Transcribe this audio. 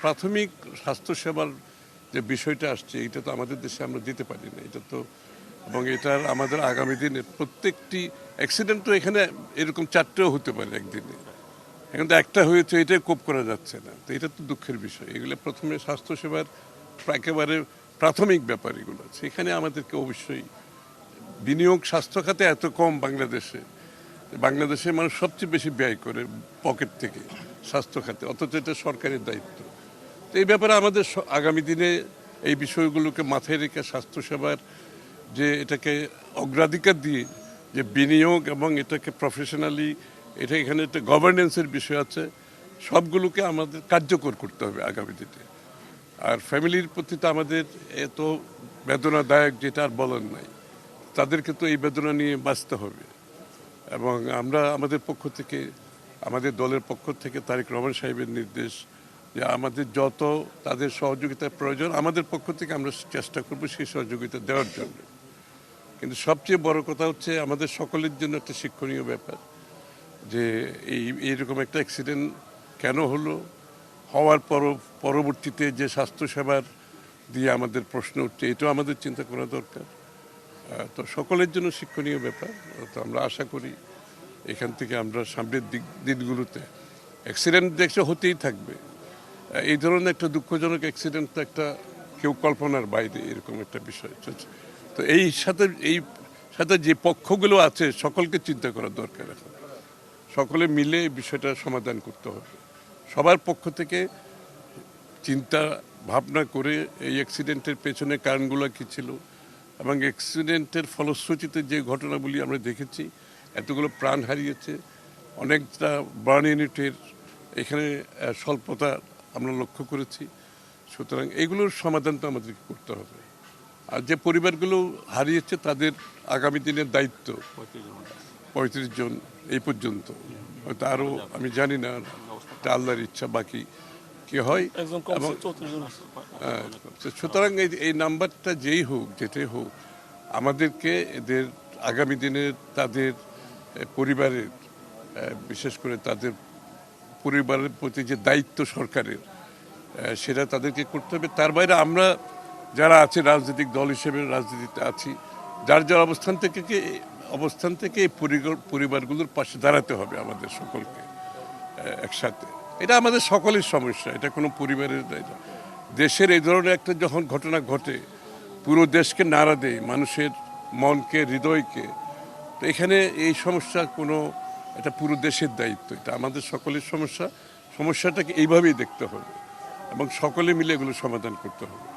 প্রাথমিক স্বাস্থ্যসেবার যে বিষয়টা আসছে এটা তো আমাদের দেশে আমরা দিতে পারি না, এটা তো, এবং এটার আমাদের আগামী দিনে প্রত্যেকটি অ্যাক্সিডেন্ট তো এখানে এরকম 4টেও হতে পারে একদিনে, এখন তো একটা হয়েছে, এটাই কোপ করা যাচ্ছে না, তো এটা তো দুঃখের বিষয়। এগুলো প্রথমে স্বাস্থ্যসেবার একেবারে প্রাথমিক ব্যাপার এগুলো, সেখানে আমাদেরকে অবশ্যই বিনিয়োগ স্বাস্থ্য খাতে এত কম বাংলাদেশের মানুষ সবচেয়ে বেশি ব্যয় করে পকেট থেকে স্বাস্থ্য খাতে, অথচ এটা সরকারের দায়িত্ব। তো এই ব্যাপারে আমাদের আগামী দিনে এই বিষয়গুলোকে মাথায় রেখে স্বাস্থ্যসেবার যে এটাকে অগ্রাধিকার দিয়ে যে বিনিয়োগ এবং এটাকে প্রফেশনালি, এটা এখানে একটা গভর্নেন্সের বিষয় আছে, সবগুলোকে আমাদের কার্যকর করতে হবে আগামী দিনে। আর ফ্যামিলির প্রতি তো আমাদের এত বেদনাদায়ক যেটা আর বলার নাই, তাদেরকে তো এই বেদনা নিয়ে বাঁচতে হবে। এবং আমরা আমাদের পক্ষ থেকে, আমাদের দলের পক্ষ থেকে তারেক রহমান সাহেবের নির্দেশ যে আমাদের যত তাদের সহযোগিতার প্রয়োজন, আমাদের পক্ষ থেকে আমরা চেষ্টা করব সেই সহযোগিতা দেওয়ার জন্য। কিন্তু সবচেয়ে বড় কথা হচ্ছে আমাদের সকলের জন্য একটা শিক্ষণীয় ব্যাপার যে এইরকম একটা অ্যাক্সিডেন্ট কেন হলো, হওয়ার পরবর্তীতে যে স্বাস্থ্যসেবার দিয়ে আমাদের প্রশ্ন উঠছে, এটাও আমাদের চিন্তা করা দরকার। তো সকলের জন্য শিক্ষণীয় ব্যাপার। তো আমরা আশা করি এখান থেকে আমরা সামনের দিনগুলোতে অ্যাক্সিডেন্ট দেখছে হতেই থাকবে, এই ধরনের একটা দুঃখজনক অ্যাক্সিডেন্ট তো একটা কেউ কল্পনার বাইরে এরকম একটা বিষয়। তো এই সাথে যে পক্ষগুলো আছে সকলকে চিন্তা করার দরকার, এখন সকলে মিলে এই বিষয়টা সমাধান করতে হবে। সবার পক্ষ থেকে চিন্তা ভাবনা করে এই অ্যাক্সিডেন্টের পেছনে কারণগুলো কী ছিল, এবং অ্যাক্সিডেন্টের ফলশ্রুতিতে যে ঘটনাগুলি আমরা দেখেছি, এতগুলো প্রাণ হারিয়েছে, অনেকটা বার্ন ইউনিটের এখানে স্বল্পতা আমরা লক্ষ্য করেছি। সুতরাং এগুলোর সমাধান তো আমাদেরকে করতে হবে। আর যে পরিবারগুলো হারিয়েছে তাদের আগামী দিনের দায়িত্ব 35 জন এই পর্যন্ত, হয়তো আরও আমি জানি না, আল্লাহর ইচ্ছা বাকি কি হয়। সুতরাং এই নাম্বারটা যেই হোক, যেটাই হোক, আমাদেরকে এদের আগামী দিনে তাদের পরিবারের, বিশেষ করে তাদের পরিবারের প্রতি যে দায়িত্ব সরকারের, সেটা তাদেরকে করতে হবে। তার বাইরে আমরা যারা আছি রাজনৈতিক দল হিসেবে রাজনীতিতে আছি, যার যার অবস্থান থেকে এই পরিবারগুলোর পাশে দাঁড়াতে হবে আমাদের সকলকে একসাথে। এটা আমাদের সকলের সমস্যা, এটা কোনো পরিবারের নয়। দেশের এই ধরনের একটা যখন ঘটনা ঘটে, পুরো দেশকে নাড়া দেয়, মানুষের মনকে, হৃদয়কে, তো এখানে এই সমস্যা কোনো, এটা পুরো দেশের দায়িত্ব, এটা আমাদের সকলের সমস্যাটাকে এইভাবেই দেখতে হবে এবং সকলে মিলে এগুলো সমাধান করতে হবে।